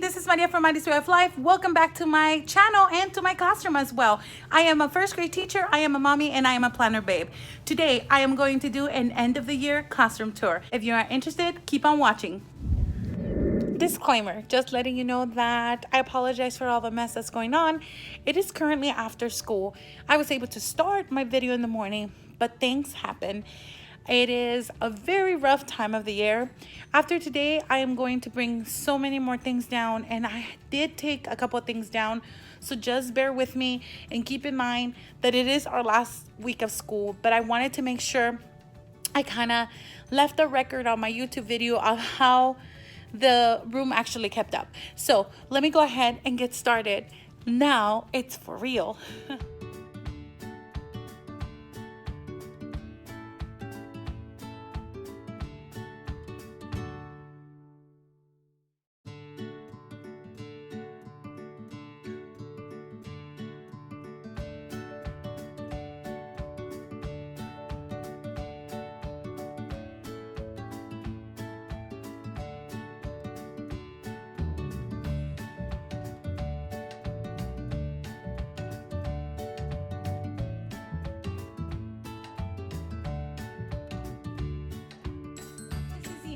this is Maria from Mari's Way of Life. Welcome back to my channel and to my classroom as well. I am a first grade teacher, I am a mommy, and I am a planner babe. Today, I am going to do an end of the year classroom tour. If you are interested, keep on watching. Disclaimer, just letting you know that I apologize for all the mess that's going on. It is currently after school. I was able to start my video in the morning, but things happen. It is a very rough time of the year. After today, I am going to bring so many more things down, and I did take a couple of things down. So just bear with me and keep in mind that it is our last week of school, but I wanted to make sure I kind of left a record on my YouTube video of how the room actually kept up. So let me go ahead and get started. Now it's for real.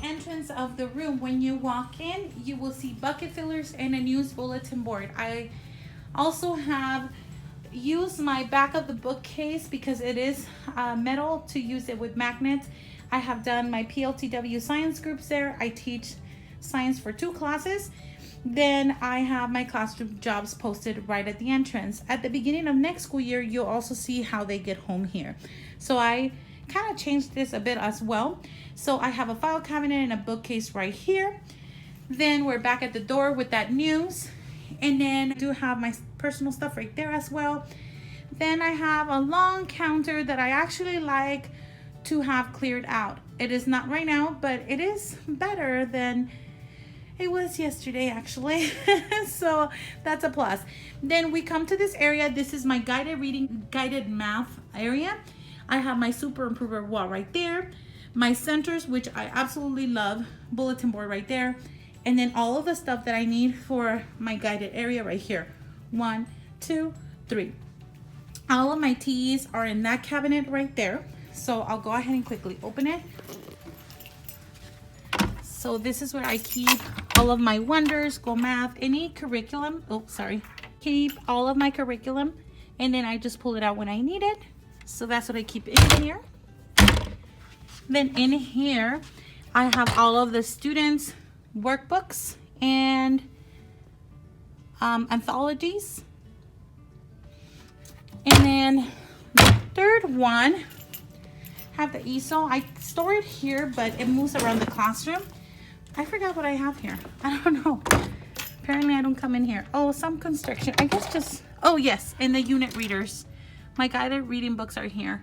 Entrance of the room. When you walk in, you will see bucket fillers and a news bulletin board. I also have used my back of the bookcase because it is metal, to use it with magnets. I have done my PLTW science groups there. I teach science for 2 classes. Then I have my classroom jobs posted right at the entrance. At the beginning of next school year, you'll also see how they get home here. So I kind of changed this a bit as well. So I have a file cabinet and a bookcase right here. Then we're back at the door with that news. And then I do have my personal stuff right there as well. Then I have a long counter that I actually like to have cleared out. It is not right now, but it is better than it was yesterday actually. So that's a plus. Then we come to this area. This is my guided reading, guided math area. I have my super improver wall right there, my centers, which I absolutely love, bulletin board right there, and then all of the stuff that I need for my guided area right here. 1, 2, 3. All of my TEs are in that cabinet right there. So I'll go ahead and quickly open it. So this is where I keep all of my Wonders, Go Math, any curriculum. Oh, sorry. Keep all of my curriculum, and then I just pull it out when I need it. So that's what I keep in here. Then in here, I have all of the students' workbooks and anthologies. And then the third one, have the easel. I store it here, but it moves around the classroom. I forgot what I have here. I don't know. Apparently I don't come in here. Oh, some construction. I guess just, oh yes, and the unit readers. My guided reading books are here.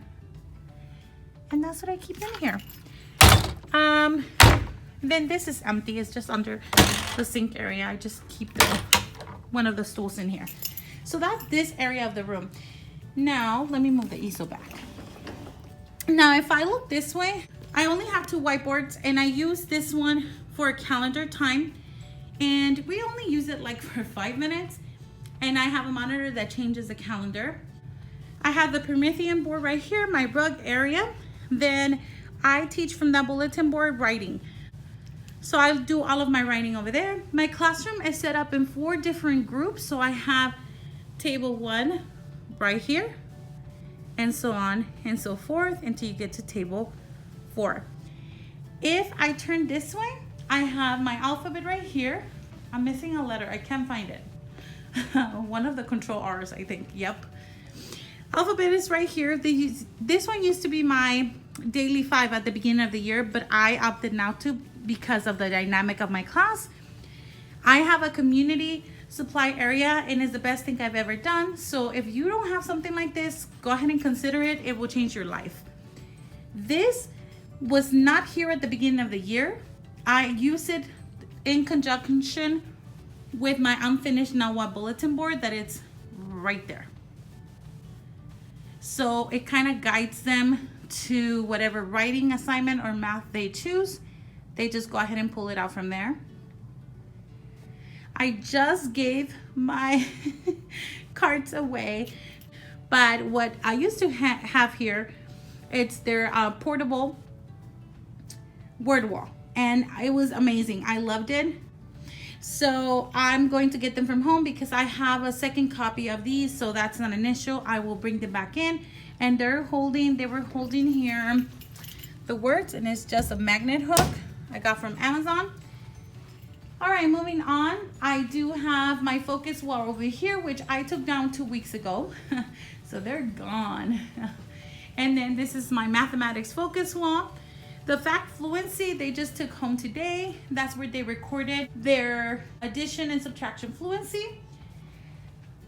And that's what I keep in here. Then this is empty. It's just under the sink area. I just keep one of the stools in here. So that's this area of the room. Now, let me move the easel back. Now, if I look this way, I only have 2 whiteboards, and I use this one for calendar time. And we only use it like for 5 minutes. And I have a monitor that changes the calendar. I have the Promethean board right here, my rug area. Then I teach from that bulletin board writing. So I do all of my writing over there. My classroom is set up in 4 different groups. So I have table 1 right here, and so on and so forth until you get to table 4. If I turn this way, I have my alphabet right here. I'm missing a letter. I can't find it. One of the control R's, I think. Yep. Alphabet is right here. This one used to be my daily 5 at the beginning of the year, but I opted not to because of the dynamic of my class. I have a community supply area, and it's the best thing I've ever done. So if you don't have something like this, go ahead and consider it. It will change your life. This was not here at the beginning of the year. I use it in conjunction with my unfinished NAWA bulletin board that it's right there. So it kind of guides them to whatever writing assignment or math they choose. They just go ahead and pull it out from there. I just gave my cards away, but what I used to have here, it's their portable word wall, and it was amazing. I loved it. So I'm going to get them from home because I have a second copy of these, so that's not an issue. I will bring them back in, and they were holding here the words, and it's just a magnet hook I got from Amazon. All right, moving on. I do have my focus wall over here, which I took down 2 weeks ago. So they're gone. And then this is my mathematics focus wall. The fact fluency, they just took home today. That's where they recorded their addition and subtraction fluency.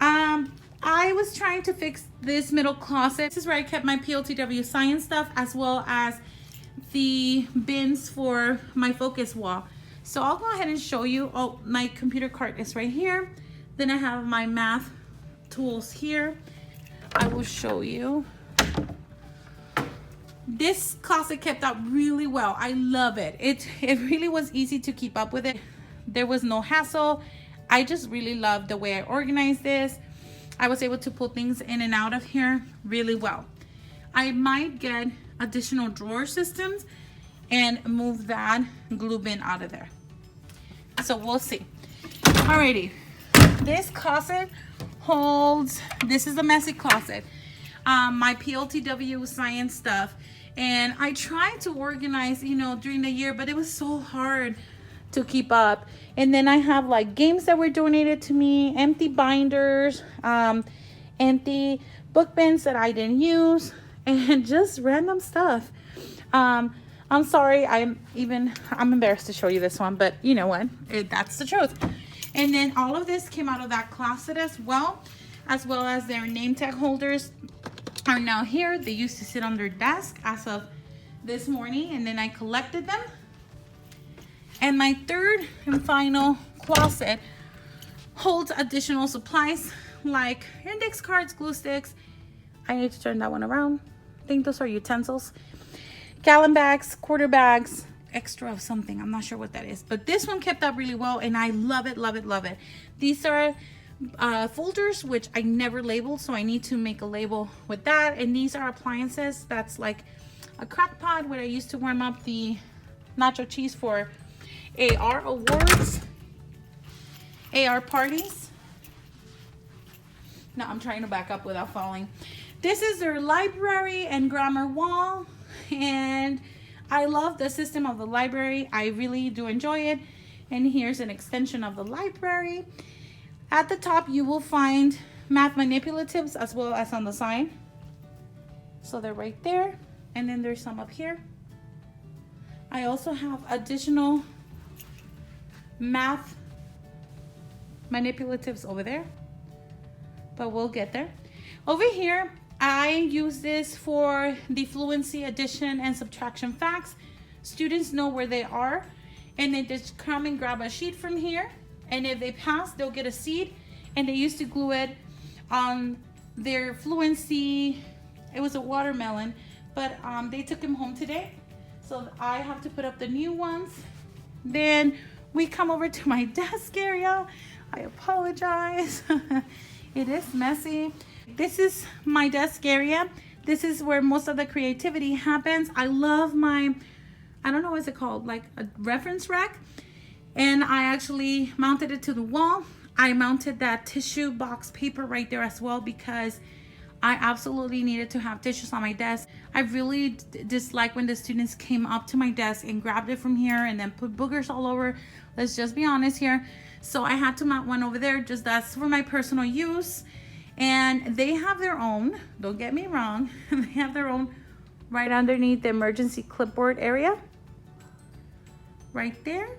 I was trying to fix this middle closet. This is where I kept my PLTW science stuff, as well as the bins for my focus wall. So I'll go ahead and show you. Oh, my computer cart is right here. Then I have my math tools here. I will show you. This closet kept out really well. I love it. It really was easy to keep up with it. There was no hassle. I just really love the way I organized this. I was able to pull things in and out of here really well. I might get additional drawer systems and move that glue bin out of there. So we'll see. Alrighty, this closet holds, this is a messy closet, my PLTW science stuff. And I tried to organize, you know, during the year, but it was so hard to keep up. And then I have like games that were donated to me, empty binders, empty book bins that I didn't use, and just random stuff. I'm sorry, I'm embarrassed to show you this one, but you know what? That's the truth. And then all of this came out of that closet as well as their name tag holders are now here. They used to sit on their desk as of this morning, and then I collected them. And my third and final closet holds additional supplies like index cards, glue sticks. I need to turn that one around. I think those are utensils. Gallon bags, quarter bags, extra of something. I'm not sure what that is, but this one kept up really well, and I love it, love it, love it. These are folders, which I never labeled, so I need to make a label with that. And these are appliances. That's like a crock pot where I used to warm up the nacho cheese for AR awards, AR parties. No, I'm trying to back up without falling. This is their library and grammar wall, and I love the system of the library. I really do enjoy it. And here's an extension of the library. At the top, you will find math manipulatives as well as on the side. So they're right there. And then there's some up here. I also have additional math manipulatives over there, but we'll get there. Over here, I use this for the fluency addition and subtraction facts. Students know where they are, and they just come and grab a sheet from here, and if they pass, they'll get a seed. And they used to glue it on their fluency. It was a watermelon, but they took them home today, so I have to put up the new ones. Then we come over to my desk area. I apologize. It is messy. This is my desk area. This is where most of the creativity happens. I love my, I don't know what's it called, like a reference rack. And I actually mounted it to the wall. I mounted that tissue box paper right there as well, because I absolutely needed to have tissues on my desk. I really dislike when the students came up to my desk and grabbed it from here and then put boogers all over. Let's just be honest here. So I had to mount one over there. Just that's for my personal use. And they have their own, don't get me wrong, they have their own right underneath the emergency clipboard area. Right there.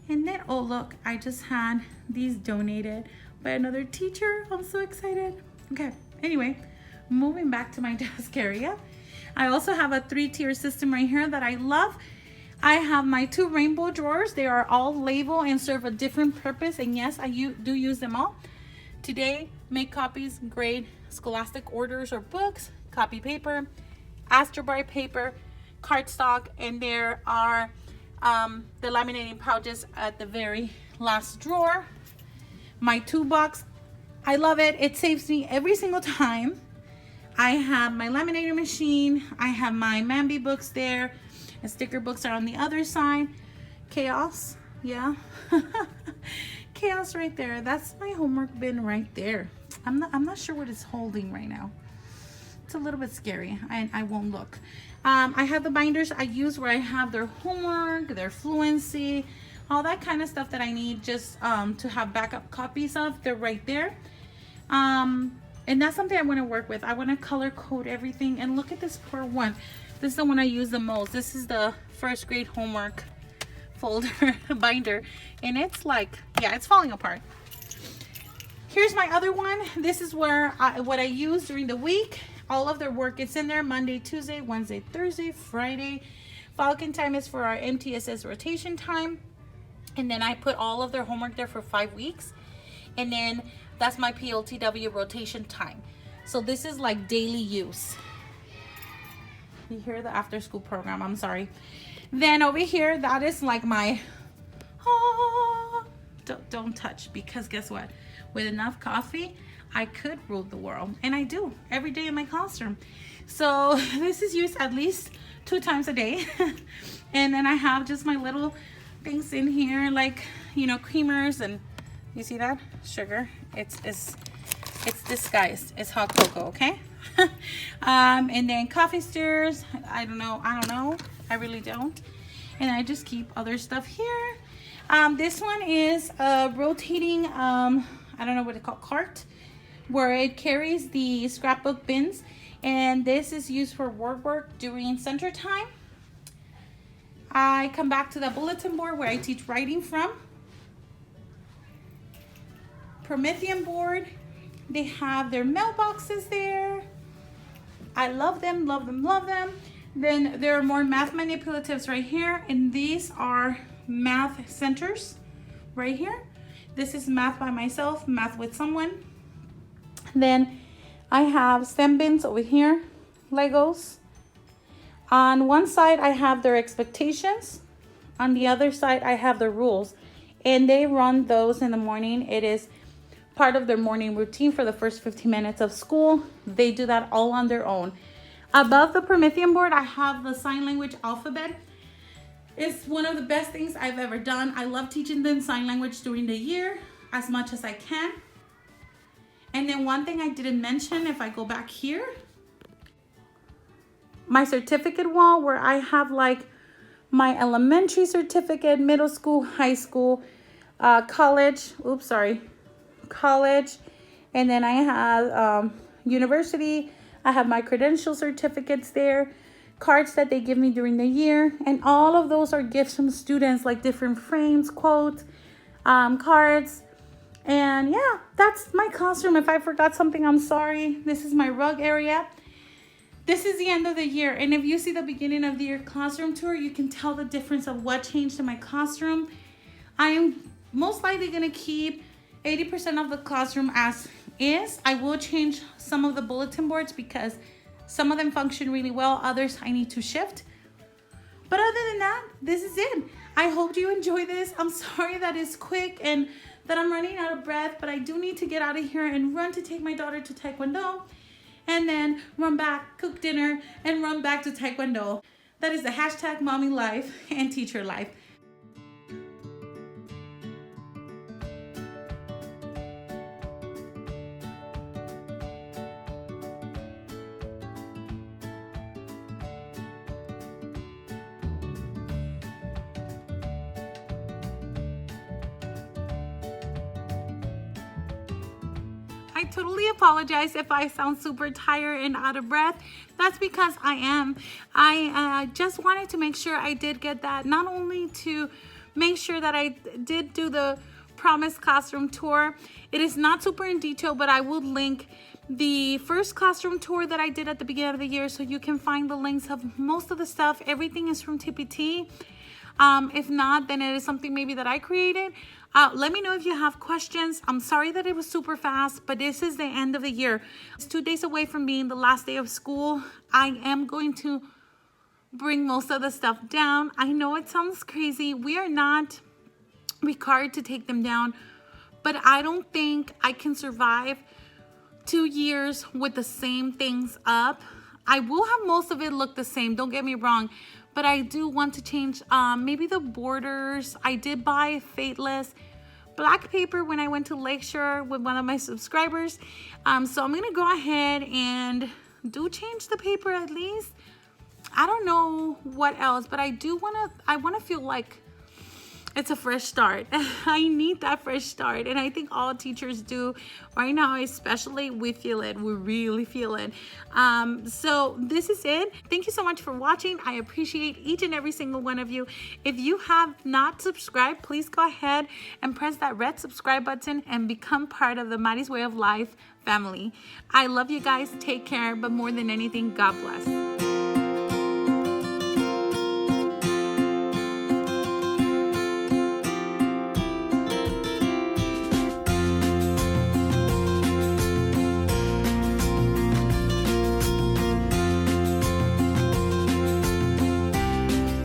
And then, oh look, I just had these donated by another teacher. I'm so excited. Okay, anyway, moving back to my desk area. I also have a 3-tier system right here that I love. I have my 2 rainbow drawers. They are all labeled and serve a different purpose. And yes, I do use them all. Today, make copies, grade scholastic orders or books, copy paper, Astrobrite paper, cardstock, and there are the laminating pouches at the very last drawer, my 2-box. I love it. It saves me every single time. I have my laminator machine. I have my Mambi books there. And sticker books are on the other side. Chaos, yeah. Chaos right there. That's my homework bin right there. I'm not sure what it's holding right now. It's a little bit scary. I won't look. I have the binders I use where I have their homework, their fluency, all that kind of stuff that I need just to have backup copies of. They're right there. And that's something I want to work with. I want to color code everything. And look at this poor one. This is the one I use the most. This is the first grade homework folder binder. And it's like, yeah, it's falling apart. Here's my other one. This is where what I use during the week. All of their work, it's in there Monday, Tuesday, Wednesday, Thursday, Friday. Falcon time is for our MTSS rotation time. And then I put all of their homework there for 5 weeks. And then that's my PLTW rotation time. So this is like daily use. You hear the after school program, I'm sorry. Then over here, that is like my, don't touch, because guess what? With enough coffee, I could rule the world, and I do every day in my classroom. So this is used at least 2 times a day. And then I have just my little things in here, like, you know, creamers, and you see that sugar, it's disguised, it's hot cocoa, okay? And then coffee stirrers, I don't know, I really don't. And I just keep other stuff here. This one is a rotating I don't know what it's called, cart, where it carries the scrapbook bins, and this is used for work during center time. I come back to the bulletin board where I teach writing from. Promethean board, they have their mailboxes there. I love them, love them, love them. Then there are more math manipulatives right here, and these are math centers right here. This is math by myself, math with someone. Then I have STEM bins over here, Legos. On one side, I have their expectations. On the other side, I have the rules. And they run those in the morning. It is part of their morning routine for the first 15 minutes of school. They do that all on their own. Above the Promethean board, I have the sign language alphabet. It's one of the best things I've ever done. I love teaching them sign language during the year as much as I can. And then one thing I didn't mention, if I go back here, my certificate wall where I have like my elementary certificate, middle school, high school, college, and then I have university. I have my credential certificates there, cards that they give me during the year, and all of those are gifts from students, like different frames, quotes, cards. And yeah, that's my classroom. If I forgot something, I'm sorry. This is my rug area. This is the end of the year. And if you see the beginning of the year classroom tour, you can tell the difference of what changed in my classroom. I am most likely gonna keep 80% of the classroom as is. I will change some of the bulletin boards because some of them function really well. Others I need to shift. But other than that, this is it. I hope you enjoy this. I'm sorry that it's quick and that I'm running out of breath, but I do need to get out of here and run to take my daughter to Taekwondo, and then run back, cook dinner, and run back to Taekwondo. That is the hashtag mommy life and teacher life. I totally apologize if I sound super tired and out of breath. That's because I am. I just wanted to make sure I did get that, not only to make sure that I did do the Promise classroom tour. It is not super in detail, but I will link the first classroom tour that I did at the beginning of the year, so you can find the links of most of the stuff. Everything is from TPT. If not, then it is something maybe that I created. Let me know if you have questions. I'm sorry that it was super fast, but this is the end of the year. It's 2 days away from being the last day of school. I am going to bring most of the stuff down. I know it sounds crazy. We are not required to take them down. But I don't think I can survive 2 years with the same things up. I will have most of it look the same, don't get me wrong, but I do want to change maybe the borders. I did buy Fateless black paper when I went to Lakeshore with one of my subscribers. So I'm gonna go ahead and change the paper at least. I don't know what else, but I wanna feel like it's a fresh start. I need that fresh start, and I think all teachers do right now, especially. We feel it. We really feel it. So this is it. Thank you so much for watching. I appreciate each and every single one of you. If you have not subscribed, please go ahead and press that red subscribe button and become part of the Mari's Way of Life family. I love you guys. Take care, but more than anything, God bless.